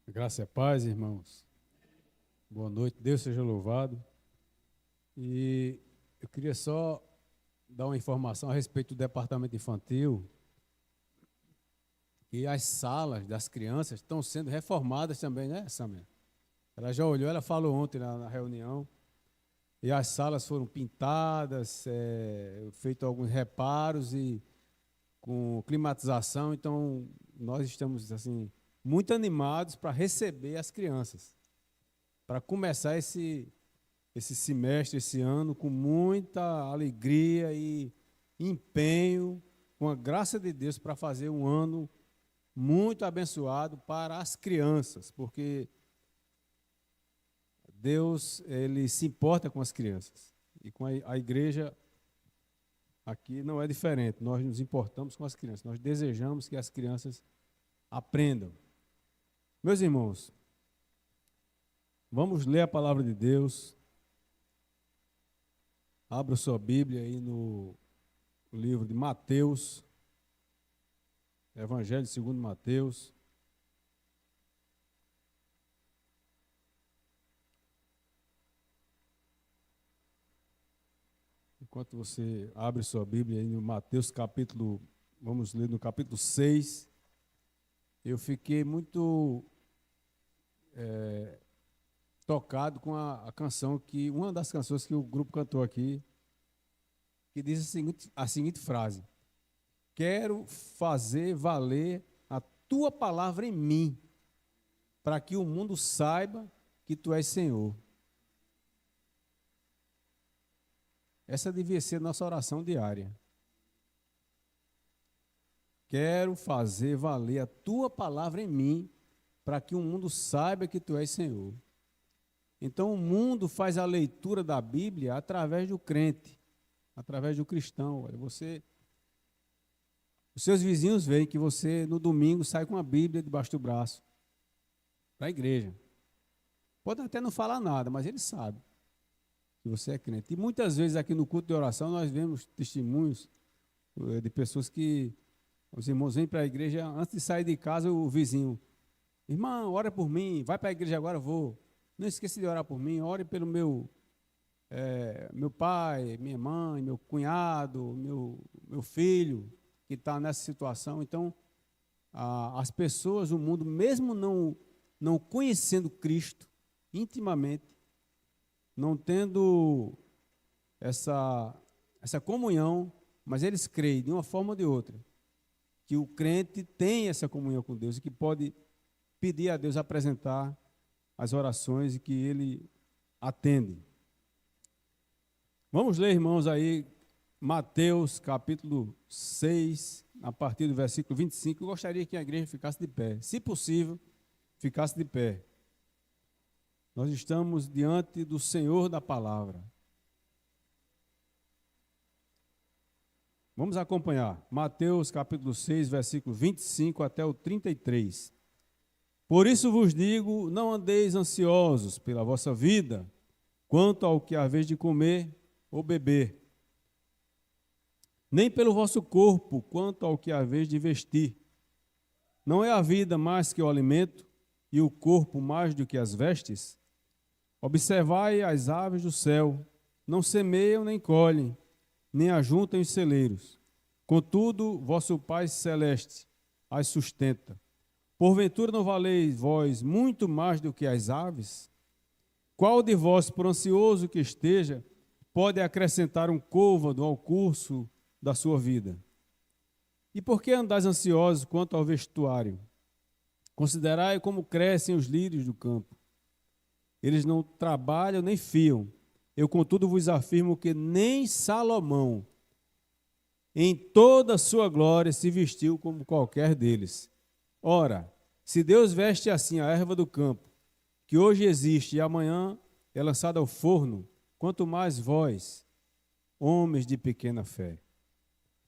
Graça e paz, irmãos. Boa noite, Deus seja louvado. E eu queria só dar uma informação a respeito do departamento infantil, que as salas das crianças estão sendo reformadas também, né, Samia? Ela já olhou, ela falou ontem na reunião, e as salas foram pintadas, feito alguns reparos e com climatização, então nós estamos assim muito animados para receber as crianças, para começar esse semestre, esse ano, com muita alegria e empenho, com a graça de Deus, para fazer um ano muito abençoado para as crianças, porque Deus, Ele se importa com as crianças, e com a igreja aqui não é diferente. Nós nos importamos com as crianças, nós desejamos que as crianças aprendam. Meus irmãos, vamos ler a palavra de Deus. Abra sua Bíblia aí no livro de Mateus, Evangelho segundo Mateus. Enquanto você abre sua Bíblia aí no Mateus capítulo, vamos ler no capítulo 6. Eu fiquei muito tocado com a canção, uma das canções que o grupo cantou aqui, que diz a seguinte frase: quero fazer valer a tua palavra em mim, para que o mundo saiba que tu és Senhor. Essa devia ser nossa oração diária. Quero fazer valer a tua palavra em mim, para que o mundo saiba que tu és Senhor. Então o mundo faz a leitura da Bíblia através do crente, através do cristão. Os seus vizinhos veem que você no domingo sai com a Bíblia debaixo do braço para a igreja. Pode até não falar nada, mas eles sabem que você é crente. E muitas vezes aqui no culto de oração nós vemos testemunhos de pessoas que os irmãos vêm para a igreja, antes de sair de casa, o vizinho: irmão, ora por mim, vai para a igreja agora, eu vou. Não esqueça de orar por mim, ore pelo meu pai, minha mãe, meu cunhado, meu filho, que está nessa situação. Então, as pessoas, o mundo, mesmo não conhecendo Cristo intimamente, não tendo essa comunhão, mas eles creem, de uma forma ou de outra, que o crente tem essa comunhão com Deus e que pode pedir a Deus apresentar as orações e que Ele atende. Vamos ler, irmãos, aí Mateus capítulo 6, a partir do versículo 25. Eu gostaria que a igreja ficasse de pé, se possível, ficasse de pé. Nós estamos diante do Senhor da palavra. Vamos acompanhar. Mateus capítulo 6, versículo 25 até o 33. Por isso vos digo, não andeis ansiosos pela vossa vida, quanto ao que haveis de comer ou beber, nem pelo vosso corpo, quanto ao que haveis de vestir. Não é a vida mais que o alimento, e o corpo mais do que as vestes? Observai as aves do céu, não semeiam nem colhem, nem ajuntam em celeiros. Contudo, vosso Pai Celeste as sustenta. Porventura não valeis vós muito mais do que as aves? Qual de vós, por ansioso que esteja, pode acrescentar um côvado ao curso da sua vida? E por que andais ansiosos quanto ao vestuário? Considerai como crescem os lírios do campo. Eles não trabalham nem fiam. Eu, contudo, vos afirmo que nem Salomão, em toda a sua glória, se vestiu como qualquer deles. Ora, se Deus veste assim a erva do campo, que hoje existe e amanhã é lançada ao forno, quanto mais vós, homens de pequena fé.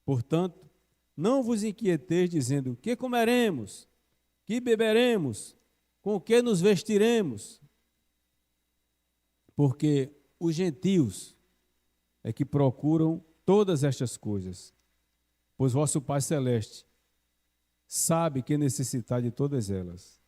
Portanto, não vos inquieteis dizendo: que comeremos, que beberemos, com que nos vestiremos? Porque os gentios é que procuram todas estas coisas, pois vosso Pai Celeste sabe que necessitar de todas elas.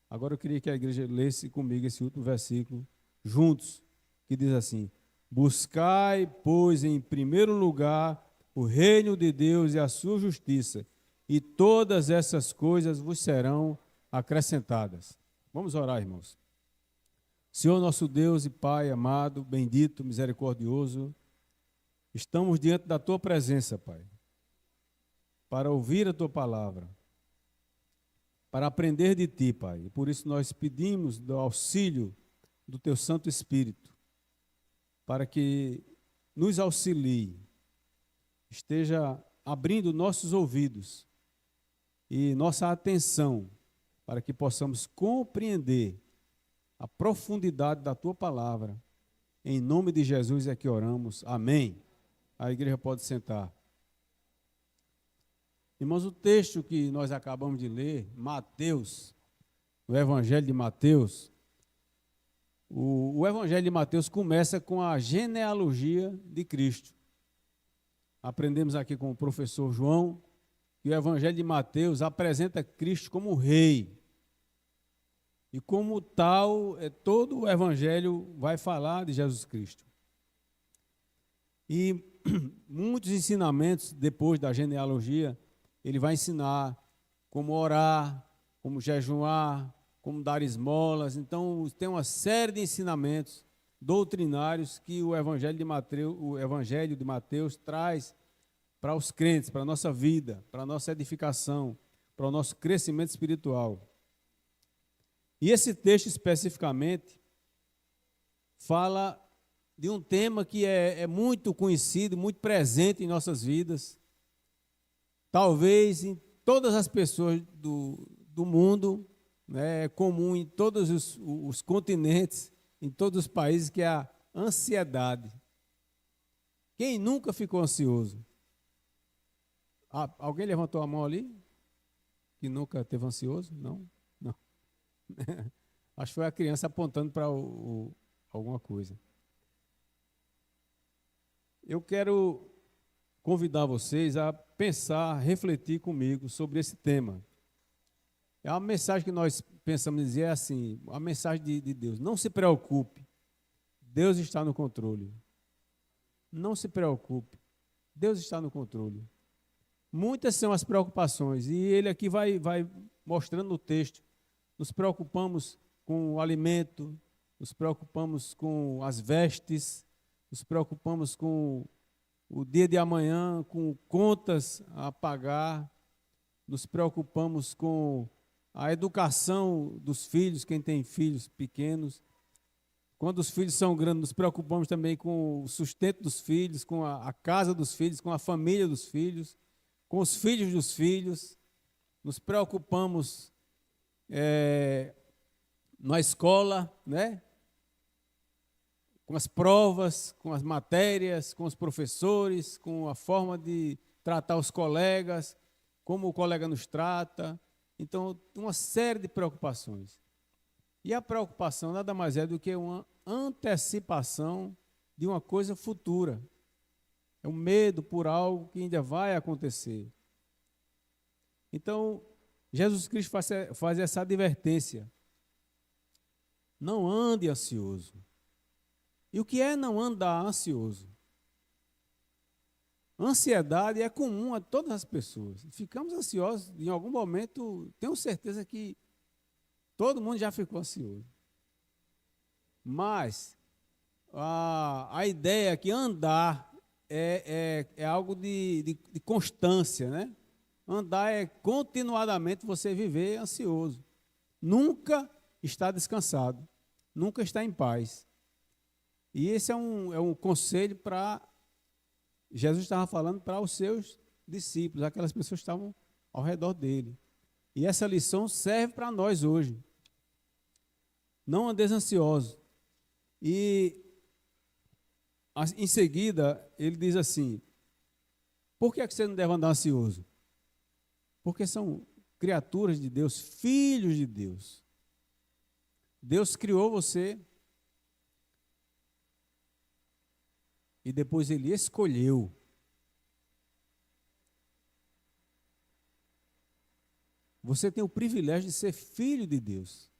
Agora eu queria que a igreja lesse comigo esse último versículo, juntos, que diz assim: buscai, pois, em primeiro lugar o reino de Deus e a sua justiça, e todas essas coisas vos serão acrescentadas. Vamos orar, irmãos. Senhor nosso Deus e Pai amado, bendito, misericordioso, estamos diante da Tua presença, Pai, para ouvir a Tua palavra, para aprender de Ti, Pai. E por isso nós pedimos do auxílio do Teu Santo Espírito, para que nos auxilie, esteja abrindo nossos ouvidos e nossa atenção, para que possamos compreender a profundidade da Tua palavra. Em nome de Jesus é que oramos. Amém. A igreja pode sentar. Irmãos, o texto que nós acabamos de ler, Mateus, no Evangelho de Mateus, o Evangelho de Mateus começa com a genealogia de Cristo. Aprendemos aqui com o professor João que o Evangelho de Mateus apresenta Cristo como rei. E como tal, todo o Evangelho vai falar de Jesus Cristo. E muitos ensinamentos, depois da genealogia, ele vai ensinar como orar, como jejuar, como dar esmolas. Então, tem uma série de ensinamentos doutrinários que o Evangelho de Mateus traz para os crentes, para a nossa vida, para a nossa edificação, para o nosso crescimento espiritual. E esse texto especificamente fala de um tema que é muito conhecido, muito presente em nossas vidas. Talvez em todas as pessoas do mundo, né, é comum em todos os continentes, em todos os países, que é a ansiedade. Quem nunca ficou ansioso? Alguém levantou a mão ali? Que nunca teve ansioso? Não? Não. Acho que foi a criança apontando para alguma coisa. Eu quero convidar vocês a pensar, refletir comigo sobre esse tema. É uma mensagem que nós pensamos dizer é assim, a mensagem de Deus: não se preocupe, Deus está no controle. Não se preocupe, Deus está no controle. Muitas são as preocupações, e ele aqui vai mostrando no texto. Nos preocupamos com o alimento, nos preocupamos com as vestes, nos preocupamos com o dia de amanhã, com contas a pagar, nos preocupamos com a educação dos filhos, quem tem filhos pequenos. Quando os filhos são grandes, nos preocupamos também com o sustento dos filhos, com a casa dos filhos, com a família dos filhos, com os filhos dos filhos. Nos preocupamos na escola, né? Com as provas, com as matérias, com os professores, com a forma de tratar os colegas, como o colega nos trata. Então, uma série de preocupações. E a preocupação nada mais é do que uma antecipação de uma coisa futura. É um medo por algo que ainda vai acontecer. Então, Jesus Cristo faz essa advertência. Não ande ansioso. E o que é não andar ansioso? Ansiedade é comum a todas as pessoas. Ficamos ansiosos em algum momento, tenho certeza que todo mundo já ficou ansioso. Mas a ideia é que andar é algo de constância, né? Andar é continuadamente você viver ansioso. Nunca está descansado, nunca está em paz. E esse é um conselho para... Jesus estava falando para os seus discípulos, aquelas pessoas que estavam ao redor dele. E essa lição serve para nós hoje. Não andeis ansiosos. E em seguida, ele diz assim: por que você não deve andar ansioso? Porque são criaturas de Deus, filhos de Deus. Deus criou você. e depois ele escolheu. Você tem o privilégio de ser filho de Deus.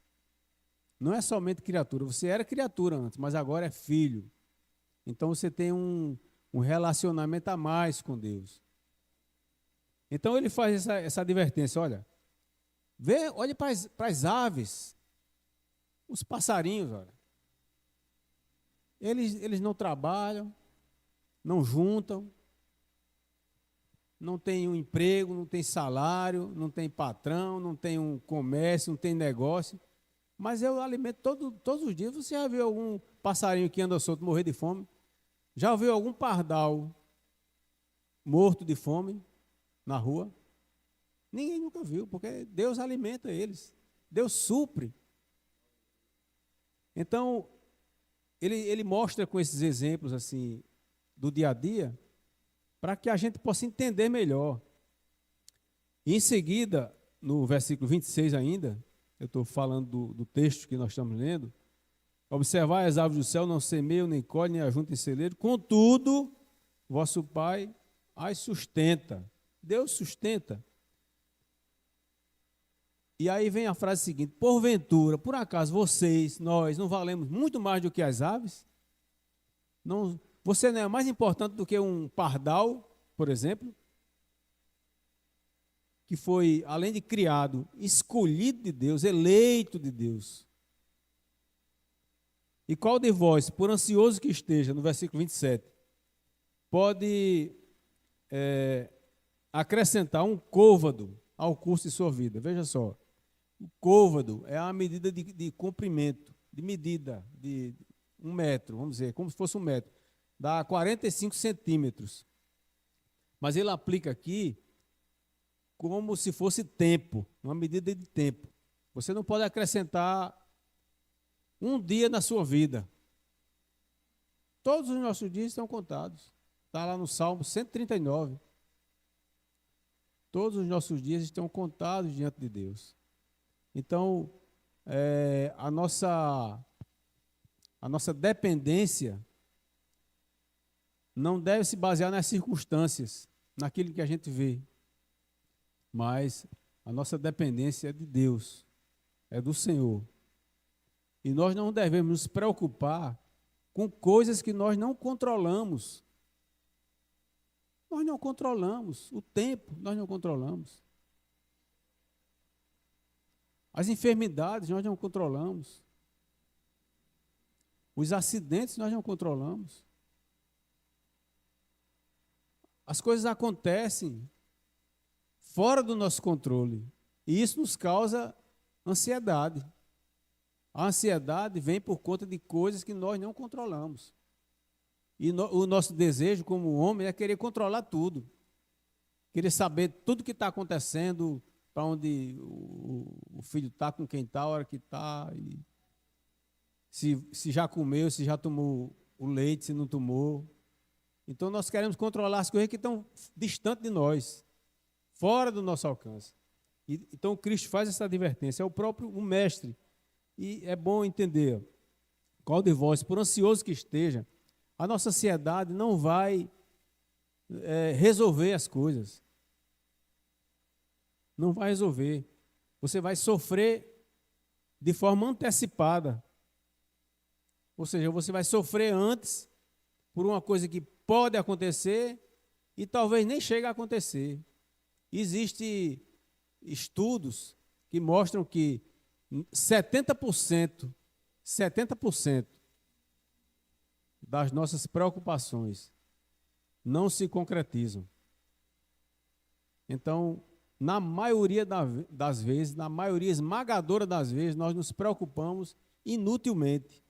Não é somente criatura. Você era criatura antes, mas agora é filho. Então você tem um relacionamento a mais com Deus. Então ele faz essa advertência, olha, olhe para as aves, os passarinhos, olha. Eles não trabalham, não juntam, não tem um emprego, não tem salário, não tem patrão, não tem um comércio, não tem negócio, mas eu alimento todos os dias. Você já viu algum passarinho que anda solto morrer de fome? Já viu algum pardal morto de fome na rua? Ninguém nunca viu, porque Deus alimenta eles. Deus supre. Então, ele mostra com esses exemplos assim do dia a dia, para que a gente possa entender melhor. E em seguida, no versículo 26 ainda, eu estou falando do texto que nós estamos lendo, observai as aves do céu, não semeiam, nem colhem, nem ajuntam em celeiro, contudo, vosso Pai as sustenta. Deus sustenta. E aí vem a frase seguinte: porventura, por acaso nós não valemos muito mais do que as aves? Não, você não é mais importante do que um pardal, por exemplo, que foi, além de criado, escolhido de Deus, eleito de Deus. E qual de vós, por ansioso que esteja, no versículo 27, pode acrescentar um côvado ao curso de sua vida? Veja só, o côvado é a medida de comprimento, de medida, de 1 metro, vamos dizer, como se fosse 1 metro, dá 45 centímetros. Mas ele aplica aqui como se fosse tempo, uma medida de tempo. Você não pode acrescentar um dia na sua vida. Todos os nossos dias estão contados. Está lá no Salmo 139. Todos os nossos dias estão contados diante de Deus. Então, a nossa dependência não deve se basear nas circunstâncias, naquilo que a gente vê, mas a nossa dependência é de Deus, é do Senhor. E nós não devemos nos preocupar com coisas que nós não controlamos. Nós não controlamos o tempo, nós não controlamos. As enfermidades nós não controlamos. Os acidentes nós não controlamos. As coisas acontecem fora do nosso controle. E isso nos causa ansiedade. A ansiedade vem por conta de coisas que nós não controlamos. E o nosso desejo como homem é querer controlar tudo. Querer saber tudo que está acontecendo, para onde o filho está, com quem está, a hora que está, se já comeu, se já tomou o leite, se não tomou. Então nós queremos controlar as coisas que estão distantes de nós, fora do nosso alcance. Então Cristo faz essa advertência, é o próprio mestre. E é bom entender, qual de vós, por ansioso que esteja, a nossa ansiedade não vai resolver as coisas. Não vai resolver. Você vai sofrer de forma antecipada. Ou seja, você vai sofrer antes por uma coisa que pode acontecer e talvez nem chegue a acontecer. Existem estudos que mostram que 70% das nossas preocupações não se concretizam. Então, na maioria das vezes, na maioria esmagadora das vezes, nós nos preocupamos inutilmente.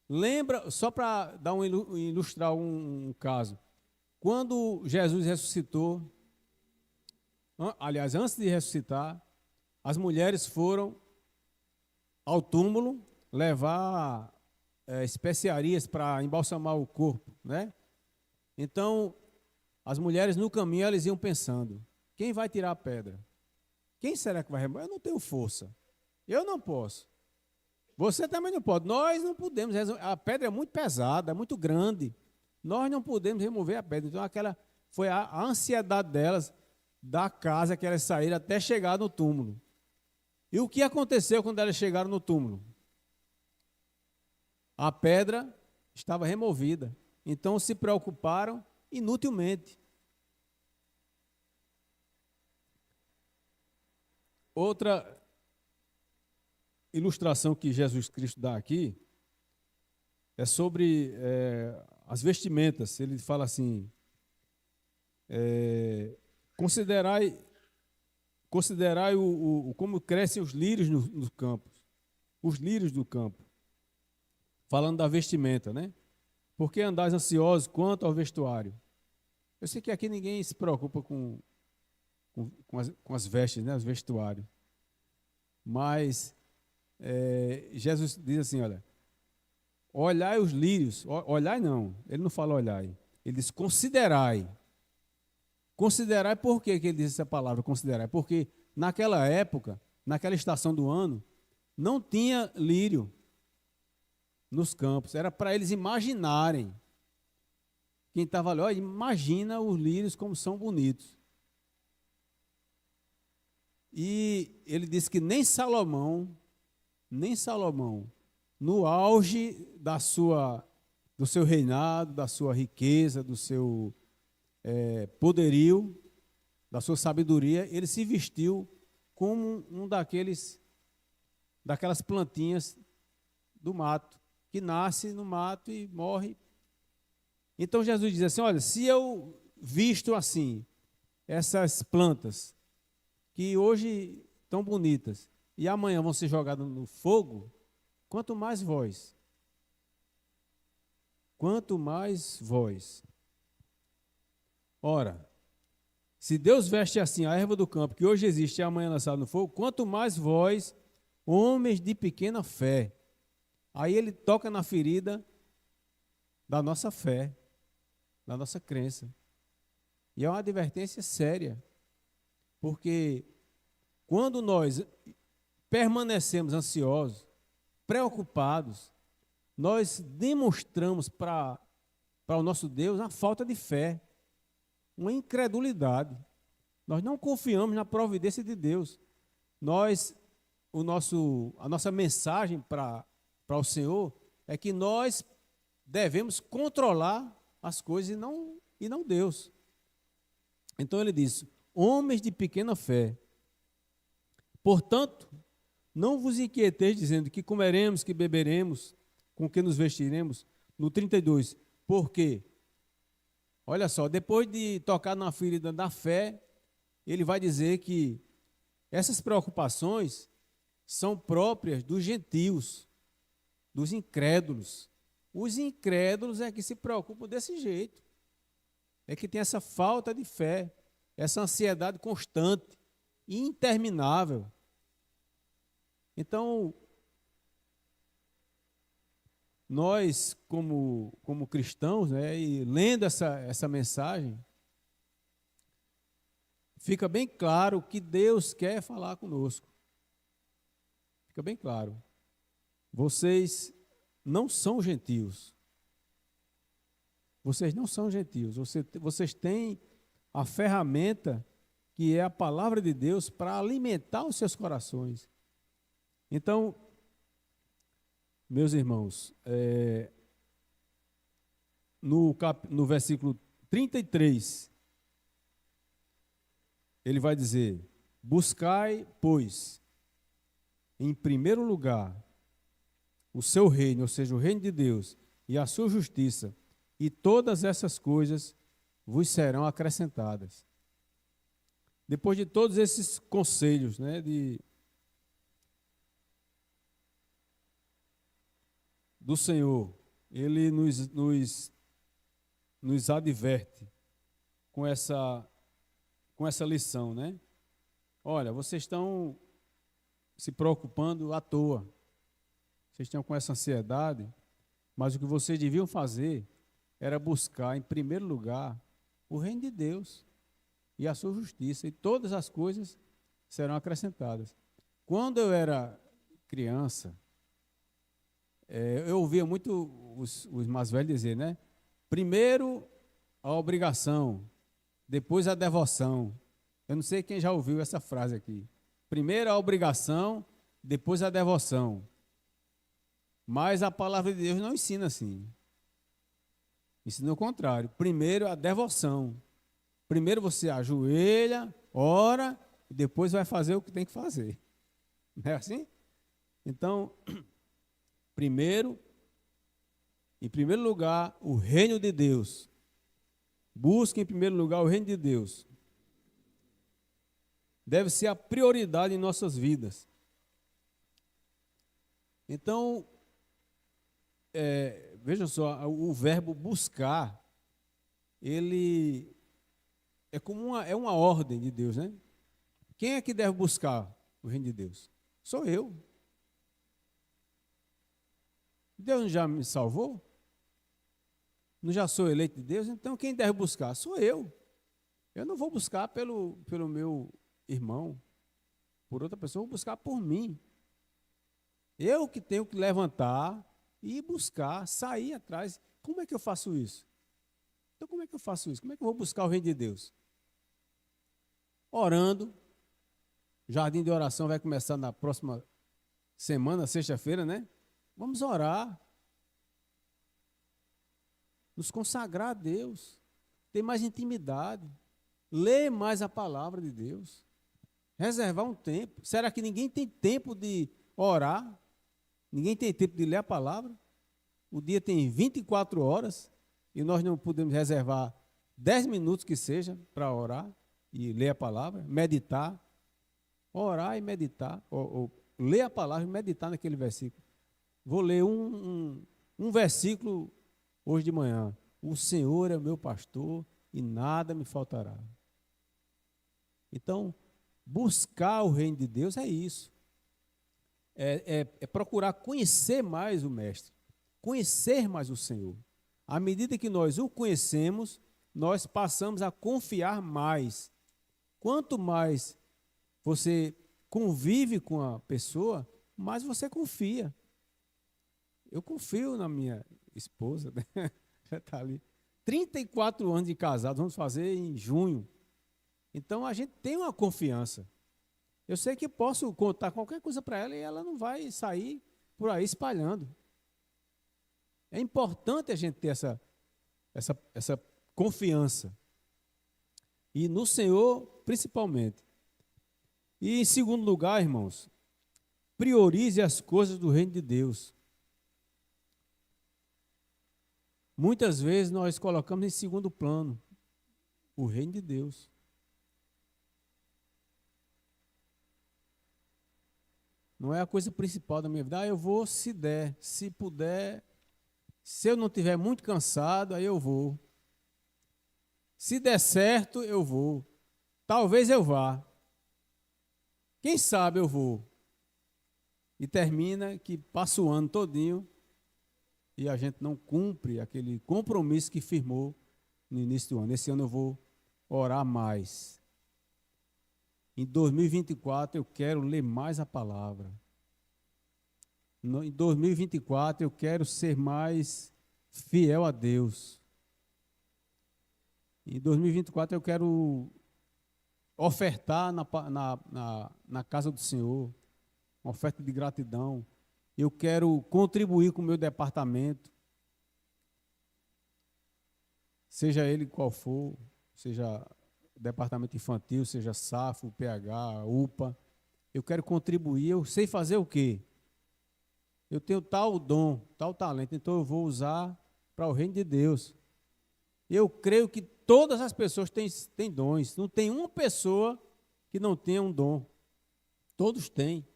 Lembra, só para ilustrar um caso, quando Jesus ressuscitou, aliás, antes de ressuscitar, as mulheres foram ao túmulo levar especiarias para embalsamar o corpo, né? Então, as mulheres no caminho, elas iam pensando: quem vai tirar a pedra? Quem será que vai remover? Eu não tenho força. Eu não posso. Você também não pode. Nós não podemos. A pedra é muito pesada, é muito grande. nós não podemos remover a pedra. Então, aquela foi a ansiedade delas, da casa que elas saíram até chegar no túmulo. E o que aconteceu quando elas chegaram no túmulo? A pedra estava removida. Então, se preocuparam inutilmente. Outra ilustração que Jesus Cristo dá aqui é sobre as vestimentas. Ele fala assim, considerai como crescem os lírios no campo, os lírios do campo, falando da vestimenta, né? Por que andais ansiosos quanto ao vestuário? Eu sei que aqui ninguém se preocupa com as vestes, né? Os vestuários. Mas Jesus diz assim, olha, olhai os lírios, olhai não, ele não fala olhai, ele diz considerai. Considerai, por que ele diz essa palavra, considerai? Porque naquela época, naquela estação do ano, não tinha lírio nos campos, era para eles imaginarem. Quem estava ali, olha, imagina os lírios como são bonitos. E ele disse que nem Salomão, no auge do seu reinado, da sua riqueza, do seu poderio, da sua sabedoria, ele se vestiu como daquelas plantinhas do mato, que nasce no mato e morre. Então Jesus diz assim, olha, se eu visto assim, essas plantas, que hoje estão bonitas, e amanhã vão ser jogadas no fogo, quanto mais vós. Quanto mais vós. Ora, se Deus veste assim a erva do campo, que hoje existe e amanhã lançada no fogo, quanto mais vós, homens de pequena fé. Aí ele toca na ferida da nossa fé, da nossa crença. E é uma advertência séria, porque quando nós permanecemos ansiosos, preocupados, nós demonstramos para o nosso Deus uma falta de fé, uma incredulidade. Nós não confiamos na providência de Deus. A nossa mensagem para o Senhor é que nós devemos controlar as coisas e não Deus. Então ele diz, homens de pequena fé, portanto, não vos inquieteis dizendo que comeremos, que beberemos, com que nos vestiremos. No 32, por quê? Olha só, depois de tocar na ferida da fé, ele vai dizer que essas preocupações são próprias dos gentios, dos incrédulos. Os incrédulos é que se preocupam desse jeito. É que tem essa falta de fé, essa ansiedade constante e interminável. Então, nós, como cristãos, né, e lendo essa mensagem, fica bem claro que Deus quer falar conosco. Fica bem claro. Vocês não são gentios. Vocês não são gentios. Vocês têm a ferramenta que é a palavra de Deus para alimentar os seus corações. Então, meus irmãos, no versículo 33, ele vai dizer, buscai, pois, em primeiro lugar, o seu reino, ou seja, o reino de Deus, e a sua justiça, e todas essas coisas vos serão acrescentadas. Depois de todos esses conselhos, né, do Senhor, ele nos adverte com essa lição, né? Olha, vocês estão se preocupando à toa, vocês estão com essa ansiedade, mas o que vocês deviam fazer era buscar, em primeiro lugar, o reino de Deus e a sua justiça, e todas as coisas serão acrescentadas. Quando eu era criança, eu ouvia muito os mais velhos dizer, né? Primeiro a obrigação, depois a devoção. Eu não sei quem já ouviu essa frase aqui. Primeiro a obrigação, depois a devoção. Mas a palavra de Deus não ensina assim. Ensina o contrário. Primeiro a devoção. Primeiro você ajoelha, ora, e depois vai fazer o que tem que fazer. Não é assim? Então, em primeiro lugar, o reino de Deus. Busque em primeiro lugar o reino de Deus. Deve ser a prioridade em nossas vidas. Então, veja só, o verbo buscar, ele é como uma ordem de Deus, né? Quem é que deve buscar o reino de Deus? Sou eu. Deus já me salvou? Não já sou eleito de Deus? Então quem deve buscar? Sou eu. Eu não vou buscar pelo meu irmão, por outra pessoa, eu vou buscar por mim. Eu que tenho que levantar e buscar, sair atrás. Como é que eu faço isso? Então como é que eu faço isso? Como é que eu vou buscar o reino de Deus? Orando. O jardim de oração vai começar na próxima semana, sexta-feira, né? Vamos orar. Nos consagrar a Deus. Ter mais intimidade. Ler mais a palavra de Deus. Reservar um tempo. Será que ninguém tem tempo de orar? Ninguém tem tempo de ler a palavra? O dia tem 24 horas e nós não podemos reservar 10 minutos que seja para orar e ler a palavra, meditar. Orar e meditar, ou ler a palavra e meditar naquele versículo. Vou ler um versículo hoje de manhã. O Senhor é o meu pastor e nada me faltará. Então, buscar o reino de Deus é isso. É procurar conhecer mais o Mestre, conhecer mais o Senhor. À medida que nós o conhecemos, nós passamos a confiar mais. Quanto mais você convive com a pessoa, mais você confia. Eu confio na minha esposa, né? Já está ali. 34 anos de casado, vamos fazer em junho. Então a gente tem uma confiança. Eu sei que posso contar qualquer coisa para ela e ela não vai sair por aí espalhando. É importante a gente ter essa confiança. E no Senhor, principalmente. E em segundo lugar, irmãos, priorize as coisas do reino de Deus. Muitas vezes nós colocamos em segundo plano o reino de Deus. Não é a coisa principal da minha vida. Eu vou se der, se puder. Se eu não estiver muito cansado, aí eu vou. Se der certo, eu vou. Talvez eu vá. Quem sabe eu vou. E termina que passa o ano todinho e a gente não cumpre aquele compromisso que firmou no início do ano. Esse ano eu vou orar mais. Em 2024 eu quero ler mais a palavra. Em 2024 eu quero ser mais fiel a Deus. Em 2024 eu quero ofertar na casa do Senhor, uma oferta de gratidão. Eu quero contribuir com o meu departamento, seja ele qual for, seja departamento infantil, seja SAFO, PH, UPA. Eu quero contribuir, eu sei fazer o quê? Eu tenho tal dom, tal talento, então eu vou usar para o reino de Deus. Eu creio que todas as pessoas têm dons. Não tem uma pessoa que não tenha um dom. Todos têm.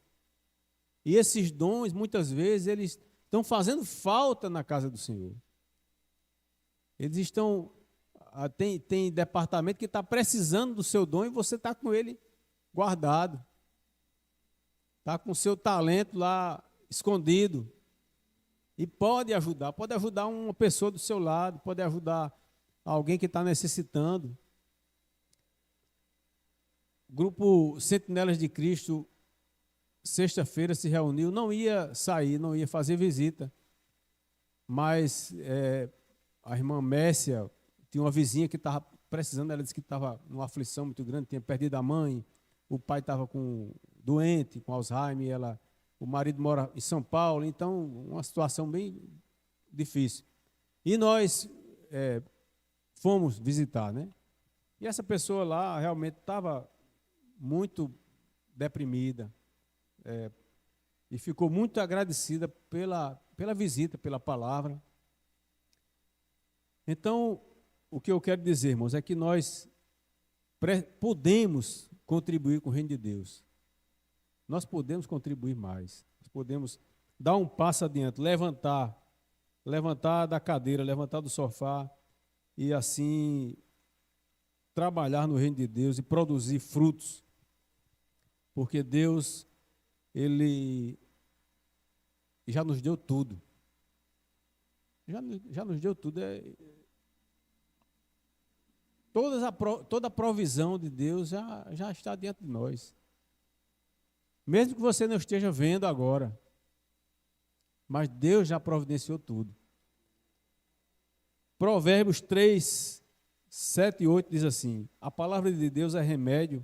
E esses dons, muitas vezes, eles estão fazendo falta na casa do Senhor. Eles estão... Tem departamento que está precisando do seu dom e você está com ele guardado. Está com o seu talento lá escondido. E pode ajudar uma pessoa do seu lado, pode ajudar alguém que está necessitando. O grupo Sentinelas de Cristo, sexta-feira, se reuniu, não ia sair, não ia fazer visita, mas a irmã Mércia tinha uma vizinha que estava precisando, ela disse que estava numa aflição muito grande, tinha perdido a mãe, o pai estava doente, com Alzheimer, o marido mora em São Paulo, então uma situação bem difícil. E nós fomos visitar, né? E essa pessoa lá realmente estava muito deprimida, e ficou muito agradecida pela visita, pela palavra. Então, o que eu quero dizer, irmãos, é que nós podemos contribuir com o reino de Deus. Nós podemos contribuir mais. Nós podemos dar um passo adiante, levantar da cadeira, levantar do sofá e assim trabalhar no reino de Deus e produzir frutos. Porque Deus, Ele já nos deu tudo. Já nos deu tudo. Toda a provisão de Deus já está diante de nós. Mesmo que você não esteja vendo agora, mas Deus já providenciou tudo. Provérbios 3, 7 e 8 diz assim: a palavra de Deus é remédio.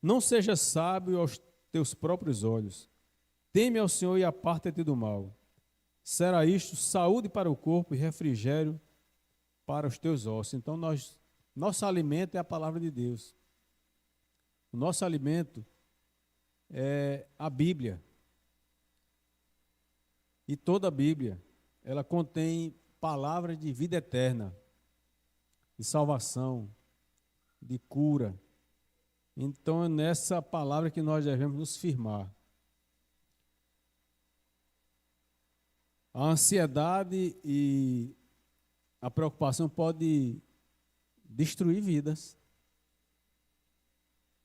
Não seja sábio aos teus próprios olhos. Teme ao Senhor e aparta-te do mal. Será isto saúde para o corpo e refrigério para os teus ossos. Então, nosso alimento é a palavra de Deus. O nosso alimento é a Bíblia. E toda a Bíblia, ela contém palavras de vida eterna, de salvação, de cura. Então, é nessa palavra que nós devemos nos firmar. A ansiedade e a preocupação pode destruir vidas,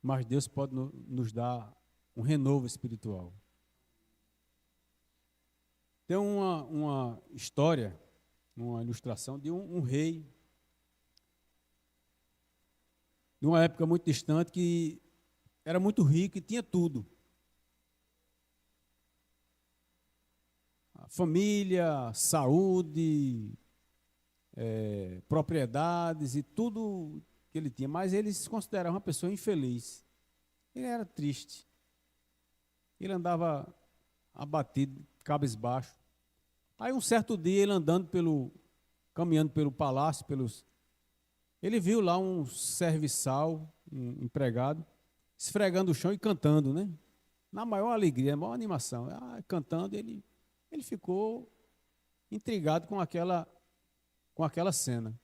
mas Deus pode nos dar um renovo espiritual. Tem uma história, uma ilustração de um rei, de uma época muito distante, que era muito rico e tinha tudo. A família, saúde, propriedades e tudo que ele tinha, mas ele se considerava uma pessoa infeliz. Ele era triste. Ele andava abatido, cabisbaixo. Aí um certo dia ele caminhando pelo palácio, ele viu lá um serviçal, um empregado, esfregando o chão e cantando, né? Na maior alegria, na maior animação. Cantando, ele ficou intrigado com aquela cena.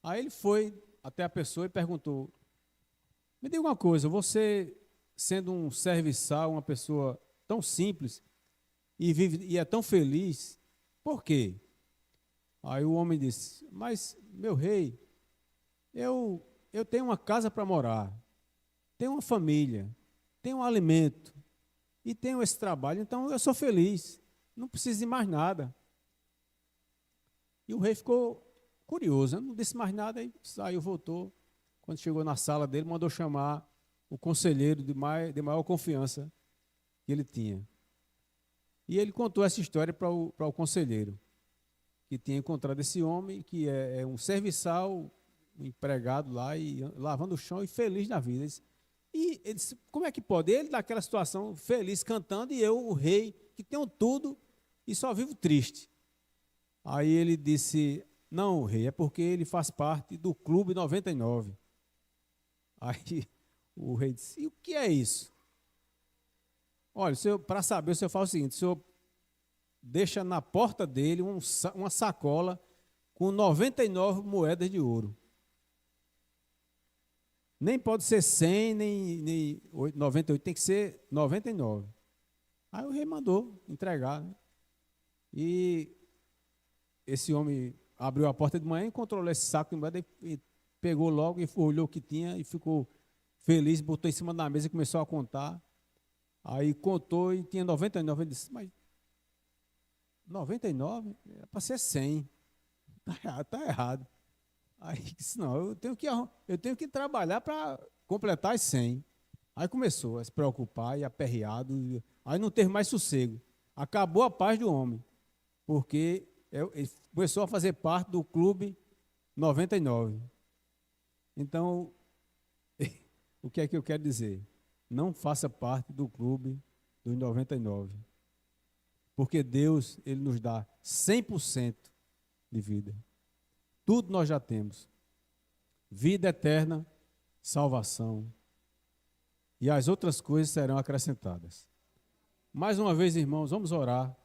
Aí ele foi até a pessoa e perguntou: me diga uma coisa, você, sendo um serviçal, uma pessoa tão simples e é tão feliz, por quê? Aí o homem disse: mas, meu rei, eu tenho uma casa para morar, tenho uma família, tenho um alimento e tenho esse trabalho, então eu sou feliz, não preciso de mais nada. E o rei ficou curioso, não disse mais nada, aí saiu, voltou. Quando chegou na sala dele, mandou chamar o conselheiro de maior confiança que ele tinha. E ele contou essa história para o conselheiro, que tinha encontrado esse homem, que é um serviçal, um empregado lá, e lavando o chão e feliz na vida. E ele disse: como é que pode? Ele, naquela situação, feliz, cantando, e eu, o rei, que tenho tudo e só vivo triste. Aí ele disse: não, rei, é porque ele faz parte do Clube 99. Aí o rei disse: e o que é isso? Olha, para saber, o senhor faz o seguinte: o senhor deixa na porta dele uma sacola com 99 moedas de ouro. Nem pode ser 100, nem 98, tem que ser 99. Aí o rei mandou entregar, né? E esse homem abriu a porta de manhã, encontrou esse saco de moeda e pegou logo e olhou o que tinha e ficou feliz, botou em cima da mesa e começou a contar. Aí contou e tinha 99. Ele disse: mas 99? É para ser 100. Está errado. Aí disse: não, eu tenho que trabalhar para completar as 100. Aí começou a se preocupar e aperreado. Aí não teve mais sossego. Acabou a paz do homem, porque Ele começou a fazer parte do clube 99. Então, o que é que eu quero dizer? Não faça parte do clube dos 99. Porque Deus, Ele nos dá 100% de vida. Tudo nós já temos. Vida eterna, salvação. E as outras coisas serão acrescentadas. Mais uma vez, irmãos, vamos orar.